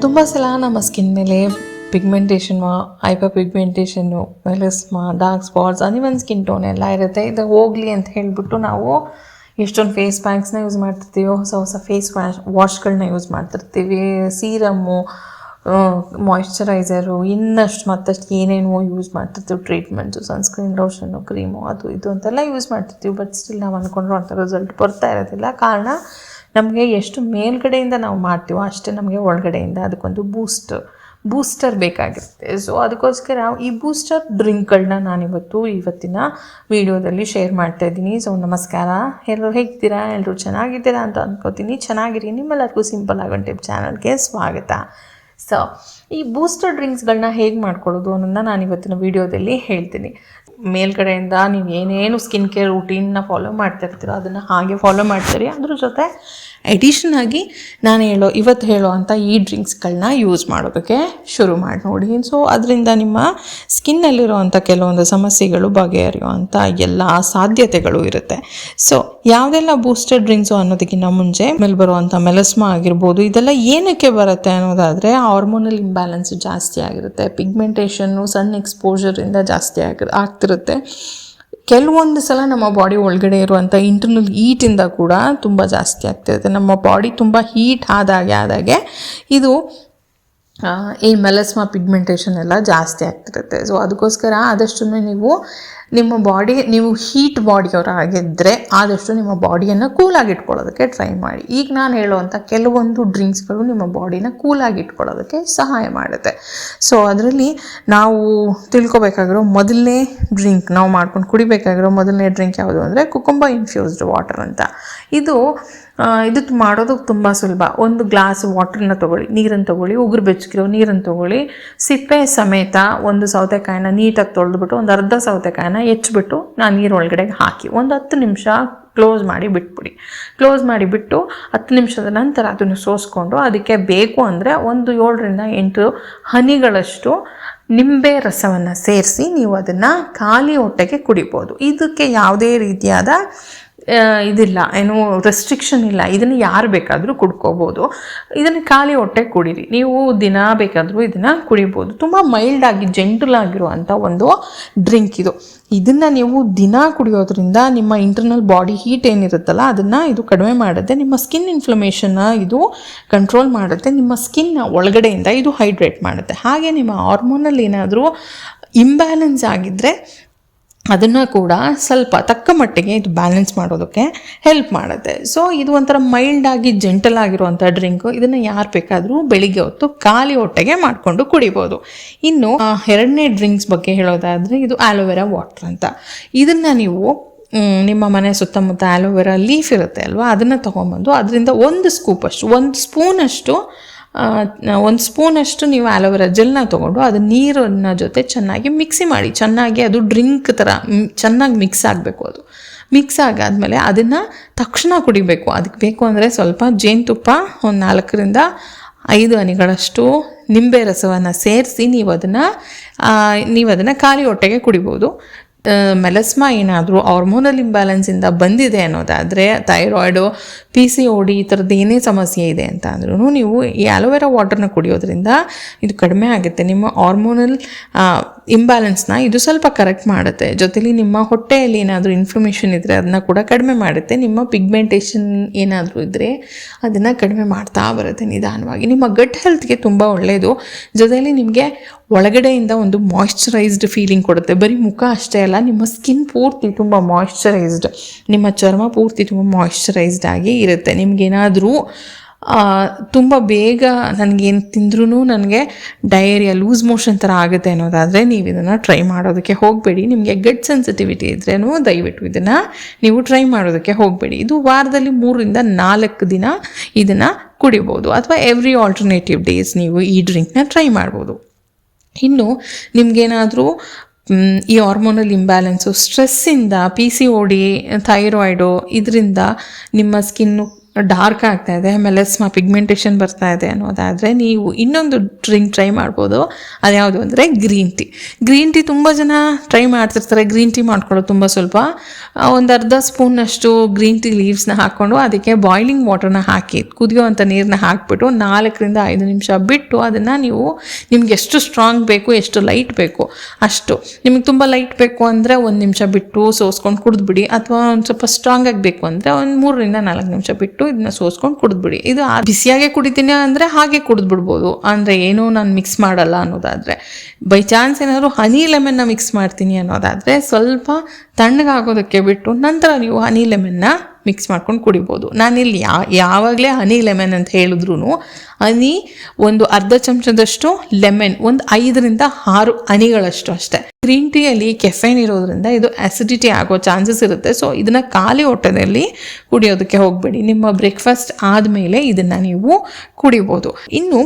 ತುಂಬ ಸಲ ನಮ್ಮ ಸ್ಕಿನ್ ಮೇಲೆ ಪಿಗ್ಮೆಂಟೇಷನ್ನು, ಹೈಪರ್ ಪಿಗ್ಮೆಂಟೇಷನ್ನು, melasma, dark spots, uneven skin tone ಎಲ್ಲ ಇರುತ್ತೆ. ಇದು ಹೋಗಲಿ ಅಂತ ಹೇಳಿಬಿಟ್ಟು ನಾವು ಎಷ್ಟೊಂದು ಫೇಸ್ ಪ್ಯಾಕ್ಸ್ನ ಯೂಸ್ ಮಾಡ್ತಿರ್ತೀವಿ, ಹೊಸ ಹೊಸ ಫೇಸ್ ವಾಶ್ಗಳನ್ನ ಯೂಸ್ ಮಾಡ್ತಿರ್ತೀವಿ, ಸೀರಮ್ಮು, ಮಾಯ್ಶ್ಚರೈಸರು, ಇನ್ನಷ್ಟು ಮತ್ತಷ್ಟು ಏನೇನೋ ಯೂಸ್ ಮಾಡ್ತಿರ್ತೀವಿ, ಟ್ರೀಟ್ಮೆಂಟ್ಸು, ಸನ್ಸ್ಕ್ರೀನ್, ಲೋಷನ್ನು, ಕ್ರೀಮು, ಅದು ಇದು ಅಂತೆಲ್ಲ ಯೂಸ್ ಮಾಡ್ತಿರ್ತೀವಿ. ಬಟ್ ಸ್ಟಿಲ್ ನಾವು ಅಂದ್ಕೊಂಡ್ರು ಅಂಥ ರಿಸಲ್ಟ್ ಬರ್ತಾ ಇರೋದಿಲ್ಲ. ಕಾರಣ ನಮಗೆ ಎಷ್ಟು ಮೇಲ್ಗಡೆಯಿಂದ ನಾವು ಮಾಡ್ತೀವೋ ಅಷ್ಟೇ ನಮಗೆ ಒಳಗಡೆಯಿಂದ ಅದಕ್ಕೊಂದು ಬೂಸ್ಟರ್ ಬೇಕಾಗಿರುತ್ತೆ. ಸೊ ಅದಕ್ಕೋಸ್ಕರ ಈ ಬೂಸ್ಟರ್ ಡ್ರಿಂಕ್ಗಳನ್ನ ಇವತ್ತಿನ ವಿಡಿಯೋದಲ್ಲಿ ಶೇರ್ ಮಾಡ್ತಾ ಇದ್ದೀನಿ. ಸೊ ನಮಸ್ಕಾರ, ಎಲ್ಲರೂ ಹೇಗಿದ್ದೀರಾ? ಎಲ್ಲರೂ ಚೆನ್ನಾಗಿದ್ದೀರಾ ಅಂತ ಅಂದ್ಕೋತೀನಿ. ಚೆನ್ನಾಗಿರಿ. ನಿಮ್ಮೆಲ್ಲರಿಗೂ ಸಿಂಪಲ್ ಆಗಿ ಟಿಪ್ ಚಾನಲ್ಗೆ ಸ್ವಾಗತ. ಸೊ ಈ ಬೂಸ್ಟರ್ ಡ್ರಿಂಕ್ಸ್ಗಳನ್ನ ಹೇಗೆ ಮಾಡ್ಕೊಳ್ಳೋದು ಅನ್ನೋದನ್ನ ಇವತ್ತಿನ ವಿಡಿಯೋದಲ್ಲಿ ಹೇಳ್ತೀನಿ. ಮೇಲ್ಗಡೆಯಿಂದ ನೀವು ಏನೇನು ಸ್ಕಿನ್ ಕೇರ್ ರೂಟೀನ್ನ ಫಾಲೋ ಮಾಡ್ತಾ ಇರ್ತೀರೋ ಅದನ್ನು ಹಾಗೆ ಫಾಲೋ ಮಾಡ್ತೀರಿ. ಅದ್ರ ಜೊತೆ ಎಡಿಷನ್ ಆಗಿ ನಾನು ಇವತ್ತು ಹೇಳೋ ಅಂಥ ಈ ಡ್ರಿಂಕ್ಸ್ಗಳನ್ನ ಯೂಸ್ ಮಾಡೋದಕ್ಕೆ ಶುರು ಮಾಡಿ ನೋಡಿ. ಸೊ ಅದರಿಂದ ನಿಮ್ಮ ಸ್ಕಿನ್ನಲ್ಲಿರೋ ಅಂಥ ಕೆಲವೊಂದು ಸಮಸ್ಯೆಗಳು ಬಗೆಹರಿಯುವಂಥ ಎಲ್ಲ ಸಾಧ್ಯತೆಗಳು ಇರುತ್ತೆ. ಸೊ ಯಾವುದೆಲ್ಲ ಬೂಸ್ಟರ್ ಡ್ರಿಂಕ್ಸು ಅನ್ನೋದಕ್ಕಿಂತ ಮುಂಚೆ ಮೇಲೆ ಬರುವಂಥ ಮೆಲಸ್ಮಾ ಆಗಿರ್ಬೋದು, ಇದೆಲ್ಲ ಏನಕ್ಕೆ ಬರುತ್ತೆ ಅನ್ನೋದಾದರೆ ಹಾರ್ಮೋನಲ್ ಇಂಬ್ಯಾಲೆನ್ಸ್ ಜಾಸ್ತಿ ಆಗಿರುತ್ತೆ, ಪಿಗ್ಮೆಂಟೇಷನ್ನು ಸನ್ ಎಕ್ಸ್ಪೋಜರಿಂದ ಜಾಸ್ತಿ ಆಗ್ತಿರುತ್ತೆ. ಕೆಲವೊಂದು ಸಲ ನಮ್ಮ ಬಾಡಿ ಒಳಗಡೆ ಇರುವಂಥ ಇಂಟರ್ನಲ್ ಹೀಟಿಂದ ಕೂಡ ತುಂಬ ಜಾಸ್ತಿ ಆಗ್ತಿರುತ್ತೆ. ನಮ್ಮ ಬಾಡಿ ತುಂಬ ಹೀಟ್ ಆದಾಗೆ ಇದು ಈ ಮೆಲಸ್ಮಾ ಪಿಗ್ಮೆಂಟೇಷನ್ ಎಲ್ಲ ಜಾಸ್ತಿ ಆಗ್ತಿರುತ್ತೆ. ಸೊ ಅದಕ್ಕೋಸ್ಕರ ಆದಷ್ಟು ನೀವು ಹೀಟ್ ಬಾಡಿಯವರಾಗಿದ್ದರೆ ಆದಷ್ಟು ನಿಮ್ಮ ಬಾಡಿಯನ್ನು ಕೂಲಾಗಿ ಇಟ್ಕೊಳ್ಳೋದಕ್ಕೆ ಟ್ರೈ ಮಾಡಿ. ಈಗ ನಾನು ಹೇಳುವಂಥ ಕೆಲವೊಂದು ಡ್ರಿಂಕ್ಸ್ಗಳು ನಿಮ್ಮ ಬಾಡಿನ ಕೂಲಾಗಿ ಇಟ್ಕೊಳ್ಳೋದಕ್ಕೆ ಸಹಾಯ ಮಾಡುತ್ತೆ. ಸೊ ಅದರಲ್ಲಿ ನಾವು ತಿಳ್ಕೊಬೇಕಾಗಿರೋ ಮೊದಲನೇ ಡ್ರಿಂಕ್, ನಾವು ಮಾಡ್ಕೊಂಡು ಕುಡಿಬೇಕಾಗಿರೋ ಮೊದಲನೇ ಡ್ರಿಂಕ್ ಯಾವುದು ಅಂದರೆ ಕುಕುಂಬರ್ ಇನ್ಫ್ಯೂಸ್ಡ್ ವಾಟರ್ ಅಂತ. ಇದು ಮಾಡೋದು ತುಂಬ ಸುಲಭ. ಒಂದು ಗ್ಲಾಸ್ ವಾಟ್ರನ್ನ ತೊಗೊಳ್ಳಿ, ನೀರನ್ನು ತೊಗೊಳ್ಳಿ, ಉಗುರು ಬೆಚ್ಚಗಿರೋ ನೀರನ್ನು ತೊಗೊಳ್ಳಿ, ಸಿಪ್ಪೆ ಸಮೇತ ಒಂದು ಸೌತೆಕಾಯಿನ ನೀಟಾಗಿ ತೊಳೆದ್ಬಿಟ್ಟು ಒಂದು ಅರ್ಧ ಸೌತೆಕಾಯಿನ ಹೆಚ್ಚಿಬಿಟ್ಟು ನೀರೊಳಗಡೆಗೆ ಹಾಕಿ ಒಂದು 10 ನಿಮಿಷ ಕ್ಲೋಸ್ ಮಾಡಿ ಬಿಟ್ಬಿಡಿ. ಕ್ಲೋಸ್ ಮಾಡಿಬಿಟ್ಟು 10 ನಿಮಿಷದ ನಂತರ ಅದನ್ನು ಸೋಸ್ಕೊಂಡು ಅದಕ್ಕೆ ಬೇಕು ಅಂದರೆ ಒಂದು 7 ರಿಂದ 8 ಹನಿಗಳಷ್ಟು ನಿಂಬೆ ರಸವನ್ನು ಸೇರಿಸಿ ನೀವು ಅದನ್ನು ಖಾಲಿ ಹೊಟ್ಟೆಗೆ ಕುಡಿಬೋದು. ಇದಕ್ಕೆ ಯಾವುದೇ ರೀತಿಯಾದ ಇದಿಲ್ಲ, ಏನು ರೆಸ್ಟ್ರಿಕ್ಷನ್ ಇಲ್ಲ. ಇದನ್ನು ಯಾರು ಬೇಕಾದರೂ ಕುಡ್ಕೋಬೋದು. ಇದನ್ನು ಖಾಲಿ ಹೊಟ್ಟೆ ಕುಡೀರಿ. ನೀವು ದಿನ ಬೇಕಾದರೂ ಇದನ್ನು ಕುಡಿಬೋದು. ತುಂಬ ಮೈಲ್ಡಾಗಿ ಜೆಂಟಲ್ ಆಗಿರುವಂಥ ಒಂದು ಡ್ರಿಂಕ್ ಇದು. ಇದನ್ನು ನೀವು ದಿನ ಕುಡಿಯೋದ್ರಿಂದ ನಿಮ್ಮ ಇಂಟರ್ನಲ್ ಬಾಡಿ ಹೀಟ್ ಏನಿರುತ್ತಲ್ಲ ಅದನ್ನು ಇದು ಕಡಿಮೆ ಮಾಡುತ್ತೆ. ನಿಮ್ಮ ಸ್ಕಿನ್ ಇನ್ಫ್ಲಮೇಷನ್ನ ಇದು ಕಂಟ್ರೋಲ್ ಮಾಡುತ್ತೆ. ನಿಮ್ಮ ಸ್ಕಿನ್ನ ಒಳಗಡೆಯಿಂದ ಇದು ಹೈಡ್ರೇಟ್ ಮಾಡುತ್ತೆ. ಹಾಗೆ ನಿಮ್ಮ ಹಾರ್ಮೋನಲ್ಲಿ ಏನಾದರೂ ಇಂಬ್ಯಾಲೆನ್ಸ್ ಆಗಿದ್ದರೆ ಅದನ್ನು ಕೂಡ ಸ್ವಲ್ಪ ತಕ್ಕ ಮಟ್ಟಿಗೆ ಇದು ಬ್ಯಾಲೆನ್ಸ್ ಮಾಡೋದಕ್ಕೆ ಹೆಲ್ಪ್ ಮಾಡುತ್ತೆ. ಸೊ ಇದು ಒಂಥರ ಮೈಲ್ಡಾಗಿ ಜೆಂಟಲ್ ಆಗಿರುವಂಥ ಡ್ರಿಂಕು. ಇದನ್ನು ಯಾರು ಬೇಕಾದರೂ ಬೆಳಿಗ್ಗೆ ಹೊತ್ತು ಖಾಲಿ ಹೊಟ್ಟೆಗೆ ಮಾಡಿಕೊಂಡು ಕುಡಿಬೋದು. ಇನ್ನು ಎರಡನೇ ಡ್ರಿಂಕ್ಸ್ ಬಗ್ಗೆ ಹೇಳೋದಾದರೆ ಇದು ಆಲೋವೆರಾ ವಾಟರ್ ಅಂತ. ಇದನ್ನು ನೀವು ನಿಮ್ಮ ಮನೆ ಸುತ್ತಮುತ್ತ ಆಲೋವೆರಾ ಲೀಫ್ ಇರುತ್ತೆ ಅಲ್ವಾ, ಅದನ್ನು ತೊಗೊಂಬಂದು ಅದರಿಂದ ಒಂದು ಸ್ಪೂನಷ್ಟು ನೀವು ಆಲೋವೆರಾ ಜೆಲ್ನ ತೊಗೊಂಡು ಅದು ನೀರಿನ ಜೊತೆ ಚೆನ್ನಾಗಿ ಮಿಕ್ಸಿ ಮಾಡಿ, ಚೆನ್ನಾಗಿ ಅದು ಡ್ರಿಂಕ್ ಥರ ಚೆನ್ನಾಗಿ ಮಿಕ್ಸ್ ಆಗಬೇಕು. ಅದು ಮಿಕ್ಸ್ ಆಗಾದಮೇಲೆ ಅದನ್ನು ತಕ್ಷಣ ಕುಡಿಬೇಕು. ಅದಕ್ಕೆ ಬೇಕು ಅಂದರೆ ಸ್ವಲ್ಪ ಜೇನುತುಪ್ಪ, ಒಂದು 4 ರಿಂದ 5 ಹನಿಗಳಷ್ಟು ನಿಂಬೆ ರಸವನ್ನು ಸೇರಿಸಿ ನೀವು ಅದನ್ನು ಖಾಲಿ ಹೊಟ್ಟೆಗೆ ಕುಡಿಬೋದು. ಮೆಲಸ್ಮಾ ಏನಾದರೂ ಹಾರ್ಮೋನಲ್ ಇಂಬ್ಯಾಲೆನ್ಸಿಂದ ಬಂದಿದೆ ಅನ್ನೋದಾದರೆ, ಥೈರಾಯ್ಡು, PCOD ಈ ಥರದ್ದು ಏನೇ ಸಮಸ್ಯೆ ಇದೆ ಅಂತ ಅಂದ್ರೂ ನೀವು ಈ ಆಲೋವೆರಾ ವಾಟರ್ನ ಕುಡಿಯೋದ್ರಿಂದ ಇದು ಕಡಿಮೆ ಆಗುತ್ತೆ. ನಿಮ್ಮ ಹಾರ್ಮೋನಲ್ ಇಂಬ್ಯಾಲೆನ್ಸ್ನ ಇದು ಸ್ವಲ್ಪ ಕರೆಕ್ಟ್ ಮಾಡುತ್ತೆ. ಜೊತೆಲಿ ನಿಮ್ಮ ಹೊಟ್ಟೆಯಲ್ಲಿ ಏನಾದರೂ ಇನ್ಫ್ಲಮೇಷನ್ ಇದ್ದರೆ ಅದನ್ನ ಕೂಡ ಕಡಿಮೆ ಮಾಡುತ್ತೆ. ನಿಮ್ಮ ಪಿಗ್ಮೆಂಟೇಷನ್ ಏನಾದರೂ ಇದ್ದರೆ ಅದನ್ನು ಕಡಿಮೆ ಮಾಡ್ತಾ ಬರುತ್ತೆ ನಿಧಾನವಾಗಿ. ನಿಮ್ಮ ಗಟ್ ಹೆಲ್ತ್ಗೆ ತುಂಬ ಒಳ್ಳೆಯದು. ಜೊತೆಲಿ ನಿಮಗೆ ಒಳಗಡೆಯಿಂದ ಒಂದು ಮಾಯ್ಶ್ಚರೈಸ್ಡ್ ಫೀಲಿಂಗ್ ಕೊಡುತ್ತೆ. ಬರೀ ಮುಖ ಅಷ್ಟೇ ಅಲ್ಲ, ನಿಮ್ಮ ಸ್ಕಿನ್ ಪೂರ್ತಿ ತುಂಬ ಮಾಯ್ಶ್ಚರೈಸ್ಡ್, ನಿಮ್ಮ ಚರ್ಮ ಪೂರ್ತಿ ತುಂಬ ಮಾಯ್ಶ್ಚರೈಸ್ಡ್ ಆಗಿ ಇರುತ್ತೆ. ನಿಮಗೇನಾದರೂ ತುಂಬ ಬೇಗ ನನಗೇನು ತಿಂದ್ರೂ ನನಗೆ ಡಯೇರಿಯಾ, ಲೂಸ್ ಮೋಷನ್ ಥರ ಆಗುತ್ತೆ ಅನ್ನೋದಾದರೆ ನೀವು ಇದನ್ನು ಟ್ರೈ ಮಾಡೋದಕ್ಕೆ ಹೋಗಬೇಡಿ. ನಿಮಗೆ ಗಟ್ ಸೆನ್ಸಿಟಿವಿಟಿ ಇದ್ರೇನು ದಯವಿಟ್ಟು ಇದನ್ನು ನೀವು ಟ್ರೈ ಮಾಡೋದಕ್ಕೆ ಹೋಗಬೇಡಿ. ಇದು ವಾರದಲ್ಲಿ 3 ರಿಂದ 4 ದಿನ ಇದನ್ನು ಕುಡಿಬೋದು, ಅಥವಾ ಎವ್ರಿ ಆಲ್ಟರ್ನೇಟಿವ್ ಡೇಸ್ ನೀವು ಈ ಡ್ರಿಂಕ್ನ ಟ್ರೈ ಮಾಡ್ಬೋದು. ಇನ್ನು ನಿಮಗೇನಾದರೂ ಈ ಹಾರ್ಮೋನಲ್ ಇಂಬ್ಯಾಲೆನ್ಸು, ಸ್ಟ್ರೆಸ್ಸಿಂದ, PCOD, ಥೈರಾಯ್ಡು, ಇದರಿಂದ ನಿಮ್ಮ ಸ್ಕಿನ್ನು ಡಾರ್ಕ್ ಆಗ್ತಾ ಇದೆ, ಮೆಲಸ್ಮಾ ಪಿಗ್ಮೆಂಟೇಷನ್ ಬರ್ತಾ ಇದೆ ಅನ್ನೋದಾದರೆ ನೀವು ಇನ್ನೊಂದು ಡ್ರಿಂಕ್ ಟ್ರೈ ಮಾಡ್ಬೋದು. ಅದ್ಯಾವುದು ಅಂದರೆ ಗ್ರೀನ್ ಟೀ. ಗ್ರೀನ್ ಟೀ ತುಂಬ ಜನ ಟ್ರೈ ಮಾಡ್ತಿರ್ತಾರೆ. ಗ್ರೀನ್ ಟೀ ಮಾಡ್ಕೊಳ್ಳೋದು ತುಂಬ ಸ್ವಲ್ಪ, ಒಂದು ಅರ್ಧ ಸ್ಪೂನಷ್ಟು ಗ್ರೀನ್ ಟೀ ಲೀವ್ಸ್ನ ಹಾಕ್ಕೊಂಡು ಅದಕ್ಕೆ ಬಾಯ್ಲಿಂಗ್ ವಾಟರ್ನ ಹಾಕಿ ಕುದಿಯುವಂಥ ನೀರನ್ನ ಹಾಕಿಬಿಟ್ಟು 4-5 ನಿಮಿಷ ಬಿಟ್ಟು ಅದನ್ನು ನೀವು ನಿಮ್ಗೆ ಎಷ್ಟು ಸ್ಟ್ರಾಂಗ್ ಬೇಕು, ಎಷ್ಟು ಲೈಟ್ ಬೇಕು ಅಷ್ಟು. ನಿಮಗೆ ತುಂಬ ಲೈಟ್ ಬೇಕು ಅಂದರೆ 1 ನಿಮಿಷ ಬಿಟ್ಟು ಸೋಸ್ಕೊಂಡು ಕುಡಿದ್ಬಿಡಿ, ಅಥವಾ ಒಂದು ಸ್ವಲ್ಪ ಸ್ಟ್ರಾಂಗ್ ಆಗಬೇಕು ಅಂದರೆ ಒಂದು 3-4 ನಿಮಿಷ ಬಿಟ್ಟು ಇದನ್ನ ಸೋಸ್ಕೊಂಡು ಕುಡಿದ್ಬಿಡಿ. ಇದು ಬಿಸಿಯಾಗೆ ಕುಡಿತೀನಿ ಅಂದರೆ ಹಾಗೆ ಕುಡಿದ್ಬಿಡ್ಬೋದು, ಅಂದರೆ ಏನೂ ನಾನು ಮಿಕ್ಸ್ ಮಾಡಲ್ಲ ಅನ್ನೋದಾದರೆ. ಬೈ ಚಾನ್ಸ್ ಏನಾದರೂ ಹನಿ ಲೆಮನ್ನ ಮಿಕ್ಸ್ ಮಾಡ್ತೀನಿ ಅನ್ನೋದಾದರೆ ಸ್ವಲ್ಪ ತಣ್ಣಗಾಗೋದಕ್ಕೆ ಬಿಟ್ಟು ನಂತರ ನೀವು ಹನಿ ಲೆಮನ್ನ ಮಿಕ್ಸ್ ಮಾಡ್ಕೊಂಡು ಕುಡಿಬೋದು. ನಾನಿಲ್ಲಿ ಯಾವಾಗಲೇ ಹನಿ ಲೆಮನ್ ಅಂತ ಹೇಳಿದ್ರು ಹನಿ ಒಂದು ಅರ್ಧ ಚಮಚದಷ್ಟು, ಲೆಮನ್ ಒಂದು 5-6 ಹನಿಗಳಷ್ಟು ಅಷ್ಟೇ. ಗ್ರೀನ್ ಟೀಯಲ್ಲಿ ಕೆಫೈನ್ ಇರೋದ್ರಿಂದ ಇದು ಆ್ಯಸಿಡಿಟಿ ಆಗೋ ಚಾನ್ಸಸ್ ಇರುತ್ತೆ. ಸೊ ಇದನ್ನು ಖಾಲಿ ಹೊಟ್ಟೆಯಲ್ಲಿ ಕುಡಿಯೋದಕ್ಕೆ ಹೋಗಬೇಡಿ. ನಿಮ್ಮ ಬ್ರೇಕ್ಫಾಸ್ಟ್ ಆದಮೇಲೆ ಇದನ್ನು ನೀವು ಕುಡಿಬೋದು. ಇನ್ನು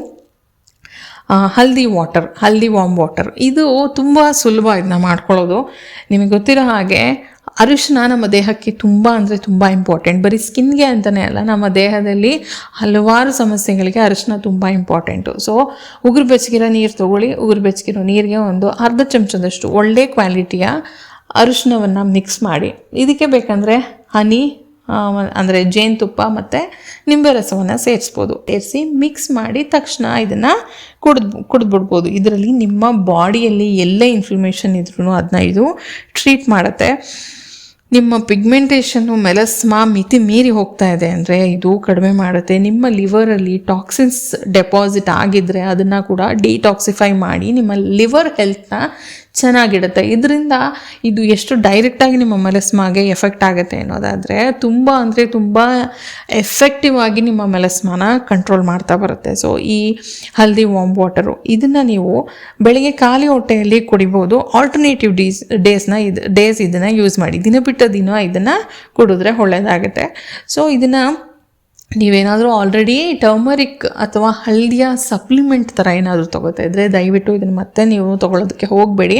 ಹಲ್ದಿ ವಾರ್ಮ್ ವಾಟರ್ ಇದು ತುಂಬ ಸುಲಭ ಇದನ್ನ ಮಾಡ್ಕೊಳ್ಳೋದು. ನಿಮಗೆ ಗೊತ್ತಿರೋ ಹಾಗೆ ಅರಿಶಿನ ನಮ್ಮ ದೇಹಕ್ಕೆ ತುಂಬ ಅಂದರೆ ತುಂಬ ಇಂಪಾರ್ಟೆಂಟ್. ಬರೀ ಸ್ಕಿನ್ಗೆ ಅಂತಲೇ ಅಲ್ಲ, ನಮ್ಮ ದೇಹದಲ್ಲಿ ಹಲವಾರು ಸಮಸ್ಯೆಗಳಿಗೆ ಅರಿಶಿನ ತುಂಬ ಇಂಪಾರ್ಟೆಂಟು. ಸೊ ಉಗುರು ಬೆಚ್ಚಗಿರೋ ನೀರು ತೊಗೊಳ್ಳಿ, ಉಗುರು ಬೆಚ್ಚಗಿರೋ ನೀರಿಗೆ ಒಂದು ಅರ್ಧ ಚಮಚದಷ್ಟು ಒಳ್ಳೆ ಕ್ವಾಲಿಟಿಯ ಅರಿಶಿನವನ್ನು ಮಿಕ್ಸ್ ಮಾಡಿ, ಇದಕ್ಕೆ ಬೇಕಂದರೆ ಹನಿ ಅಂದರೆ ಜೇನುತುಪ್ಪ ಮತ್ತು ನಿಂಬೆ ರಸವನ್ನು ಸೇರಿಸಿ ಮಿಕ್ಸ್ ಮಾಡಿ ತಕ್ಷಣ ಇದನ್ನು ಕುಡಿದ್ಬಿಡ್ಬೋದು. ಇದರಲ್ಲಿ ನಿಮ್ಮ ಬಾಡಿಯಲ್ಲಿ ಎಲ್ಲೇ ಇನ್ಫ್ಲಮೇಷನ್ ಇದ್ರೂ ಅದನ್ನ ಇದು ಟ್ರೀಟ್ ಮಾಡುತ್ತೆ. ನಿಮ್ಮ ಪಿಗ್ಮೆಂಟೇಷನ್ನು ಮೆಲಸ್ಮಾ ಮಿತಿ ಮೀರಿ ಹೋಗ್ತಾ ಇದೆ ಅಂದರೆ ಇದು ಕಡಿಮೆ ಮಾಡುತ್ತೆ. ನಿಮ್ಮ ಲಿವರಲ್ಲಿ ಟಾಕ್ಸಿನ್ಸ್ ಡೆಪಾಸಿಟ್ ಆಗಿದ್ದರೆ ಅದನ್ನು ಕೂಡ ಡಿಟಾಕ್ಸಿಫೈ ಮಾಡಿ ನಿಮ್ಮ ಲಿವರ್ ಹೆಲ್ತ್ನ ಚೆನ್ನಾಗಿಡುತ್ತೆ. ಇದರಿಂದ ಇದು ಎಷ್ಟು ಡೈರೆಕ್ಟಾಗಿ ನಿಮ್ಮ ಮೆಲಸ್ಮಾಗೆ ಎಫೆಕ್ಟ್ ಆಗುತ್ತೆ ಅನ್ನೋದಾದರೆ ತುಂಬ ಅಂದರೆ ತುಂಬ ಎಫೆಕ್ಟಿವ್ ಆಗಿ ನಿಮ್ಮ ಮೆಲಸ್ಮಾನ ಕಂಟ್ರೋಲ್ ಮಾಡ್ತಾ ಬರುತ್ತೆ. ಸೊ ಈ ಹಲ್ದಿ ವಾರ್ಮ್ ವಾಟರು ಇದನ್ನು ನೀವು ಬೆಳಗ್ಗೆ ಖಾಲಿ ಹೊಟ್ಟೆಯಲ್ಲಿ ಕುಡಿಬೋದು. ಆಲ್ಟರ್ನೇಟಿವ್ ಡೇಸ್ ಇದನ್ನು ಯೂಸ್ ಮಾಡಿ, ದಿನ ಬಿಟ್ಟ ದಿನ ಇದನ್ನು ಕುಡಿದ್ರೆ ಒಳ್ಳೆಯದಾಗುತ್ತೆ. ಸೊ ಇದನ್ನು ನೀವೇನಾದರೂ ಆಲ್ರೆಡಿ ಟರ್ಮರಿಕ್ ಅಥವಾ ಹಲ್ದಿಯ ಸಪ್ಲಿಮೆಂಟ್ ಥರ ಏನಾದರೂ ತೊಗೋತಾ ಇದ್ದರೆ ದಯವಿಟ್ಟು ಇದನ್ನು ಮತ್ತೆ ನೀವು ತೊಗೊಳೋದಕ್ಕೆ ಹೋಗಬೇಡಿ.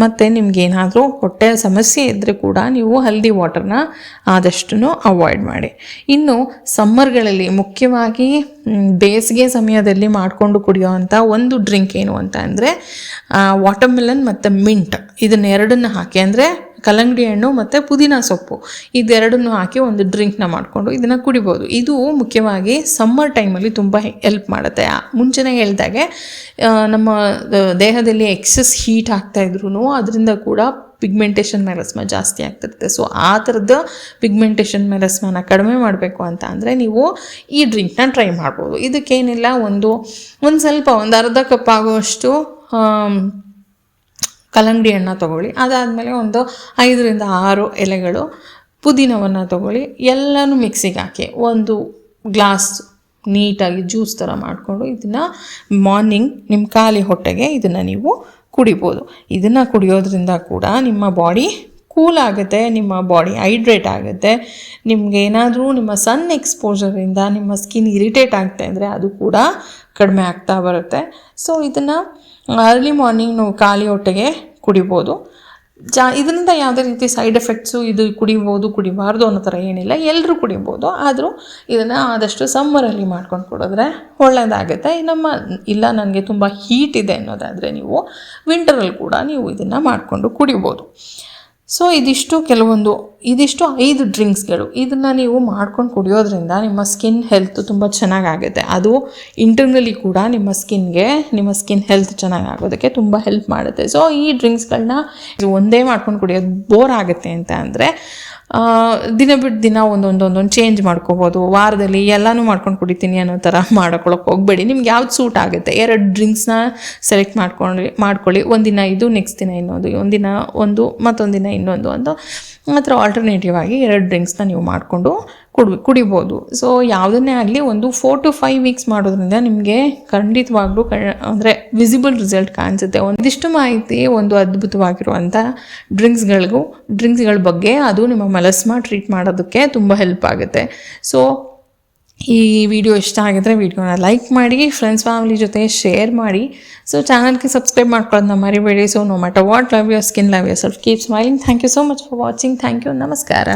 ಮತ್ತು ನಿಮಗೇನಾದರೂ ಹೊಟ್ಟೆಯ ಸಮಸ್ಯೆ ಇದ್ದರೆ ಕೂಡ ನೀವು ಹಲ್ದಿ ವಾಟರ್ನ ಆದಷ್ಟು ಅವಾಯ್ಡ್ ಮಾಡಿ. ಇನ್ನು ಸಮ್ಮರ್ಗಳಲ್ಲಿ ಮುಖ್ಯವಾಗಿ ಬೇಸಿಗೆ ಸಮಯದಲ್ಲಿ ಮಾಡಿಕೊಂಡು ಕುಡಿಯೋವಂಥ ಒಂದು ಡ್ರಿಂಕ್ ಏನು ಅಂತ ಅಂದರೆ ವಾಟರ್ಮೆಲನ್ ಮತ್ತು ಮಿಂಟ್ ಇದನ್ನೆರಡನ್ನು ಹಾಕಿ, ಅಂದರೆ ಕಲ್ಲಂಗಡಿ ಹಣ್ಣು ಮತ್ತು ಪುದೀನ ಸೊಪ್ಪು ಇದೆರಡನ್ನು ಹಾಕಿ ಒಂದು ಡ್ರಿಂಕ್ನ ಮಾಡಿಕೊಂಡು ಇದನ್ನು ಕುಡಿಬೋದು. ಇದು ಮುಖ್ಯವಾಗಿ ಸಮ್ಮರ್ ಟೈಮಲ್ಲಿ ತುಂಬ ಹೆಲ್ಪ್ ಮಾಡುತ್ತೆ. ಮುಂಚೆನೇ ಹೇಳಿದಾಗೆ ನಮ್ಮ ದೇಹದಲ್ಲಿ ಎಕ್ಸಸ್ ಹೀಟ್ ಆಗ್ತಾಯಿದ್ರು ಅದರಿಂದ ಕೂಡ ಪಿಗ್ಮೆಂಟೇಷನ್ ಮೆಲಸ್ಮಾ ಜಾಸ್ತಿ ಆಗ್ತಿರುತ್ತೆ. ಸೊ ಆ ಥರದ ಪಿಗ್ಮೆಂಟೇಷನ್ ಮೆಲಸ್ಮಾನ ಕಡಿಮೆ ಮಾಡಬೇಕು ಅಂತ ಅಂದರೆ ನೀವು ಈ ಡ್ರಿಂಕ್ನ ಟ್ರೈ ಮಾಡ್ಬೋದು. ಇದಕ್ಕೇನಿಲ್ಲ, ಒಂದು ಸ್ವಲ್ಪ ಒಂದು ಅರ್ಧ ಕಪ್ ಆಗುವಷ್ಟು ಕಲ್ಲಂಗಡಿ ಹಣ್ಣು ತೊಗೊಳ್ಳಿ. ಅದಾದಮೇಲೆ ಒಂದು 5-6 ಎಲೆಗಳು ಪುದೀನವನ್ನು ತೊಗೊಳ್ಳಿ. ಎಲ್ಲನೂ ಮಿಕ್ಸಿಗೆ ಹಾಕಿ ಒಂದು ಗ್ಲಾಸ್ ನೀಟಾಗಿ ಜ್ಯೂಸ್ ಥರ ಮಾಡಿಕೊಂಡು ಇದನ್ನು ಮಾರ್ನಿಂಗ್ ನಿಮ್ಮ ಖಾಲಿ ಹೊಟ್ಟೆಗೆ ಇದನ್ನು ನೀವು ಕುಡಿಬೋದು. ಇದನ್ನು ಕುಡಿಯೋದ್ರಿಂದ ಕೂಡ ನಿಮ್ಮ ಬಾಡಿ ಕೂಲ್ ಆಗುತ್ತೆ, ನಿಮ್ಮ ಬಾಡಿ ಹೈಡ್ರೇಟ್ ಆಗುತ್ತೆ. ನಿಮಗೇನಾದರೂ ನಿಮ್ಮ ಸನ್ ಎಕ್ಸ್ಪೋಜರಿಂದ ನಿಮ್ಮ ಸ್ಕಿನ್ ಇರಿಟೇಟ್ ಆಗ್ತಾ ಇದ್ದರೆ ಅದು ಕೂಡ ಕಡಿಮೆ ಆಗ್ತಾ ಬರುತ್ತೆ. ಸೊ ಇದನ್ನು ಅರ್ಲಿ ಮಾರ್ನಿಂಗ್ ನಾವು ಖಾಲಿ ಹೊಟ್ಟೆಗೆ ಕುಡಿಬೋದು. ಇದರಿಂದ ಯಾವುದೇ ರೀತಿ ಸೈಡ್ ಎಫೆಕ್ಟ್ಸು ಇದು ಕುಡಿಬೋದು ಕುಡಿಬಾರ್ದು ಅನ್ನೋ ಥರ ಏನಿಲ್ಲ, ಎಲ್ಲರೂ ಕುಡಿಬೋದು. ಆದರೂ ಇದನ್ನು ಆದಷ್ಟು ಸಮ್ಮರಲ್ಲಿ ಮಾಡ್ಕೊಂಡು ಕುಡಿದ್ರೆ ಒಳ್ಳೆಯದಾಗುತ್ತೆ. ಇಲ್ಲ ನನಗೆ ತುಂಬ ಹೀಟ್ ಇದೆ ಅನ್ನೋದಾದರೆ ನೀವು ವಿಂಟರಲ್ಲಿ ಕೂಡ ನೀವು ಇದನ್ನು ಮಾಡಿಕೊಂಡು ಕುಡಿಬೋದು. ಸೊ ಇದಿಷ್ಟು 5 ಡ್ರಿಂಕ್ಸ್ಗಳು. ಇದನ್ನು ನೀವು ಮಾಡ್ಕೊಂಡು ಕುಡಿಯೋದ್ರಿಂದ ನಿಮ್ಮ ಸ್ಕಿನ್ ಹೆಲ್ತ್ ತುಂಬ ಚೆನ್ನಾಗಾಗುತ್ತೆ. ಅದು ಇಂಟರ್ನಲಿ ಕೂಡ ನಿಮ್ಮ ಸ್ಕಿನ್ ಹೆಲ್ತ್ ಚೆನ್ನಾಗಾಗೋದಕ್ಕೆ ತುಂಬ ಹೆಲ್ಪ್ ಮಾಡುತ್ತೆ. ಸೊ ಈ ಡ್ರಿಂಕ್ಸ್ಗಳನ್ನ ಒಂದೇ ಮಾಡ್ಕೊಂಡು ಕುಡಿಯೋದು ಬೋರ್ ಆಗುತ್ತೆ ಅಂತ ಅಂದರೆ ದಿನ ಬಿಟ್ಟು ದಿನ ಒಂದೊಂದು ಚೇಂಜ್ ಮಾಡ್ಕೋಬೋದು. ವಾರದಲ್ಲಿ ಎಲ್ಲನೂ ಮಾಡ್ಕೊಂಡು ಕುಡಿತೀನಿ ಅನ್ನೋ ಥರ ಮಾಡ್ಕೊಳಕ್ಕೆ ಹೋಗಬೇಡಿ. ನಿಮ್ಗೆ ಯಾವ್ದು ಸೂಟ್ ಆಗುತ್ತೆ 2 ಡ್ರಿಂಕ್ಸ್ನ ಸೆಲೆಕ್ಟ್ ಮಾಡ್ಕೊಳ್ಳಿ. ಒಂದಿನ ಇದು, ನೆಕ್ಸ್ಟ್ ದಿನ ಇನ್ನೊಂದು, ಒಂದಿನ ಒಂದು, ಮತ್ತೊಂದು ದಿನ ಇನ್ನೊಂದು ಅಂತ ಮಾತ್ರ ಆಲ್ಟರ್ನೇಟಿವ್ ಆಗಿ 2 ಡ್ರಿಂಕ್ಸ್ನ ನೀವು ಮಾಡಿಕೊಂಡು ಕುಡಿಬೋದು. ಸೊ ಯಾವುದನ್ನೇ ಆಗಲಿ ಒಂದು 4 to 5 ವೀಕ್ಸ್ ಮಾಡೋದ್ರಿಂದ ನಿಮಗೆ ಖಂಡಿತವಾಗ್ಲೂ ಅಂದರೆ ವಿಸಿಬಲ್ ರಿಸಲ್ಟ್ ಕಾಣಿಸುತ್ತೆ. ಒಂದಿಷ್ಟು ಮಾಹಿತಿ ಒಂದು ಅದ್ಭುತವಾಗಿರುವಂಥ ಡ್ರಿಂಕ್ಸ್ಗಳ ಬಗ್ಗೆ ಅದು ನಿಮ್ಮ ಮೆಲಸ್ಮಾ ಟ್ರೀಟ್ ಮಾಡೋದಕ್ಕೆ ತುಂಬ ಹೆಲ್ಪ್ ಆಗುತ್ತೆ. ಸೊ ಈ ವಿಡಿಯೋ ಇಷ್ಟ ಆಗಿದ್ರೆ ವಿಡಿಯೋನ ಲೈಕ್ ಮಾಡಿ, ಫ್ರೆಂಡ್ಸ್ ಫ್ಯಾಮಿಲಿ ಜೊತೆ ಶೇರ್ ಮಾಡಿ. ಸೊ ಚಾನಲ್ಗೆ ಸಬ್ಸ್ಕ್ರೈಬ್ ಮಾಡ್ಕೊಳ್ಳೋದನ್ನ ಮರಿಬೇಡಿ. So no matter what, love your skin, love yourself, keep smiling. Thank you so much for watching. Thank you. ನಮಸ್ಕಾರ.